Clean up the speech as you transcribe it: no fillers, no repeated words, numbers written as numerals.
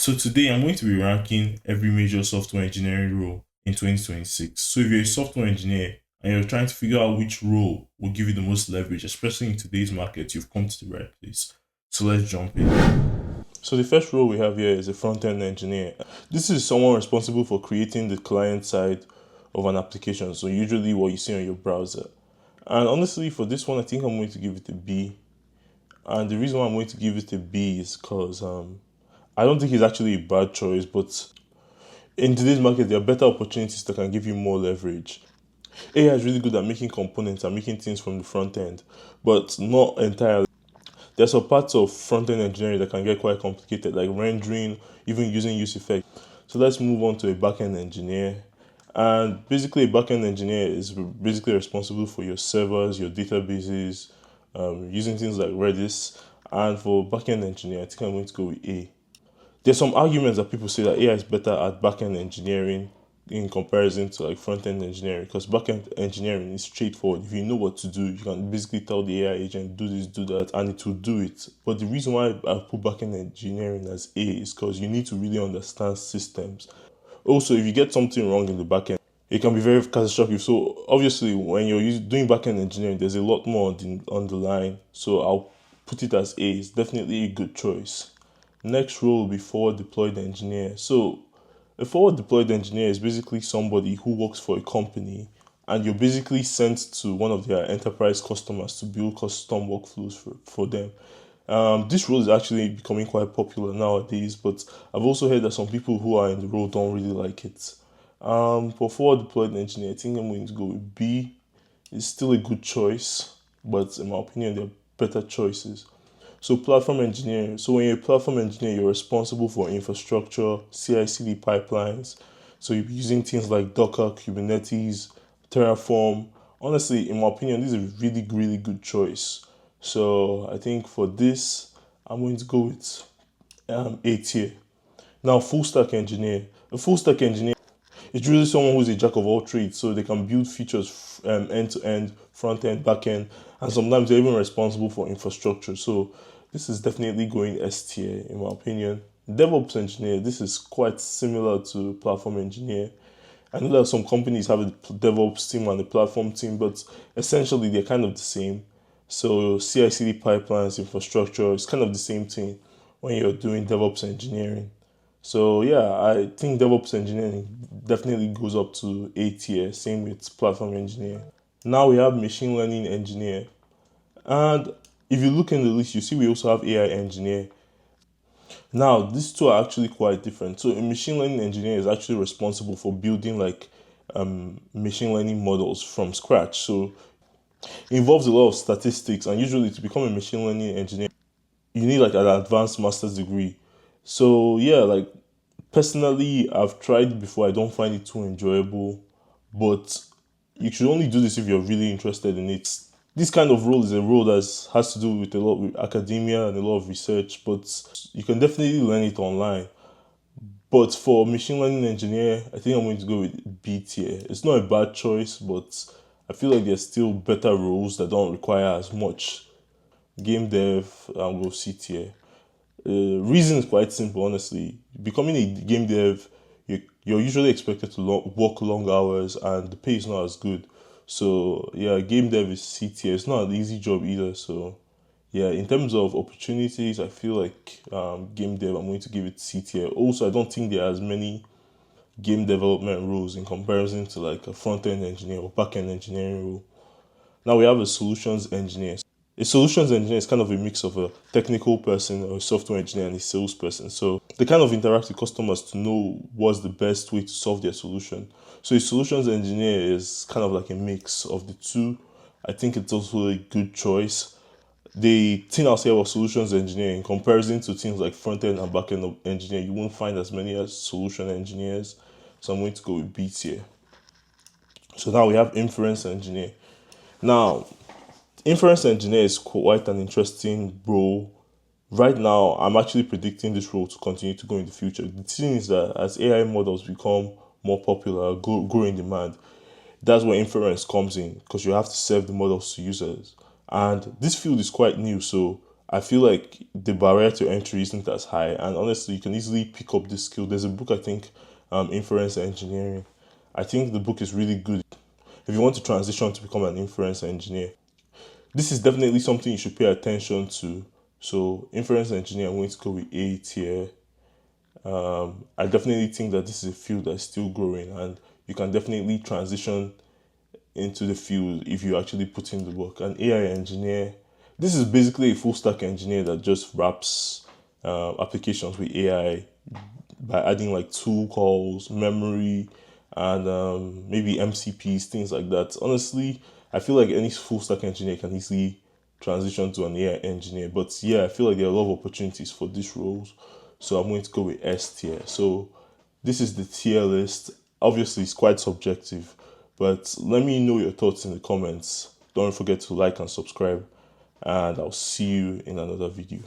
So today I'm going to be ranking every major software engineering role in 2026. So if you're a software engineer and you're trying to figure out which role will give you the most leverage, especially in today's market, you've come to the right place. So let's jump in. So the first role we have here is a front-end engineer. This is someone responsible for creating the client side of an application. So usually what you see on your browser. And honestly, for this one, I think I'm going to give it a B. And the reason why I'm going to give it a B is because I don't think it's actually a bad choice, but in today's market, there are better opportunities that can give you more leverage. AI is really good at making components and making things from the front end, but not entirely. There's some parts of front end engineering that can get quite complicated, like rendering, even using use effects. So let's move on to a backend engineer. And basically, a backend engineer is basically responsible for your servers, your databases, using things like Redis. And for backend engineer, I think I'm going to go with A. There's some arguments that people say that AI is better at backend engineering in comparison to like front-end engineering, because back-end engineering is straightforward. If you know what to do, you can basically tell the AI agent, do this, do that, and it will do it. But the reason why I put back-end engineering as A is because you need to really understand systems. Also, if you get something wrong in the backend, it can be very catastrophic. So obviously, when you're doing back-end engineering, there's a lot more on the line. So I'll put it as A. It's definitely a good choice. Next role will be forward deployed engineer. So a forward deployed engineer is basically somebody who works for a company and you're basically sent to one of their enterprise customers to build custom workflows for them. This role is actually becoming quite popular nowadays, but I've also heard that some people who are in the role don't really like it. For forward deployed engineer, I think I'm going to go with B. It's still a good choice, but in my opinion, there are better choices. So platform engineer. So when you're a platform engineer, you're responsible for infrastructure, CI/CD pipelines. So you're using things like Docker, Kubernetes, Terraform. Honestly, in my opinion, this is a really, really good choice. So I think for this, I'm going to go with A tier. Now, full stack engineer. A full stack engineer is really someone who's a jack of all trades, so they can build features end to end, front end, back end, and sometimes they're even responsible for infrastructure. So this is definitely going S tier in my opinion. DevOps engineer, this is quite similar to platform engineer. I know that some companies have a DevOps team and a platform team, but essentially they're kind of the same. So CI/CD pipelines, infrastructure, it's kind of the same thing when you're doing DevOps engineering. So yeah, I think DevOps engineering definitely goes up to A tier, same with platform engineer. Now we have machine learning engineer. And if you look in the list, you see we also have AI engineer. Now, these two are actually quite different. So a machine learning engineer is actually responsible for building like machine learning models from scratch. So it involves a lot of statistics, and usually to become a machine learning engineer, you need like an advanced master's degree. So yeah, like personally, I've tried it before. I don't find it too enjoyable, but you should only do this if you're really interested in it. This kind of role is a role that has to do with a lot with academia and a lot of research, but you can definitely learn it online. But for machine learning engineer, I think I'm going to go with B tier. It's not a bad choice, but I feel like there's still better roles that don't require as much. Game dev, I'm go C tier. Reason is quite simple, honestly. Becoming a game dev, you're usually expected to work long hours and the pay is not as good. So, yeah, game dev is C tier. It's not an easy job either. So, yeah, in terms of opportunities, I feel like game dev, I'm going to give it C tier. Also, I don't think there are as many game development roles in comparison to like a front end engineer or back end engineering role. Now we have a solutions engineer. A solutions engineer is kind of a mix of a technical person or a software engineer and a salesperson. So they kind of interact with customers to know what's the best way to solve their solution. So a solutions engineer is kind of like a mix of the two. I think it's also a good choice. The thing I'll say about solutions engineer in comparison to things like front end and back end engineer, you won't find as many as solution engineers. So I'm going to go with B tier. So now we have inference engineer. Now, inference engineer is quite an interesting role. Right now, I'm actually predicting this role to continue to go in the future. The thing is that as AI models become more popular, grow in demand, that's where inference comes in because you have to serve the models to users. And this field is quite new, so I feel like the barrier to entry isn't as high, and honestly, you can easily pick up this skill. There's a book, I think, Inference Engineering. I think the book is really good if you want to transition to become an inference engineer. This is definitely something you should pay attention to. So, inference engineer, I'm going to go with A tier. I definitely think that this is a field that's still growing, and you can definitely transition into the field if you actually put in the work. An AI engineer, this is basically a full stack engineer that just wraps applications with AI by adding like tool calls, memory, and maybe MCPs, things like that. Honestly, I feel like any full stack engineer can easily transition to an AI engineer. But yeah, I feel like there are a lot of opportunities for these roles. So I'm going to go with S tier. So this is the tier list. Obviously, it's quite subjective, but let me know your thoughts in the comments. Don't forget to like and subscribe, and I'll see you in another video.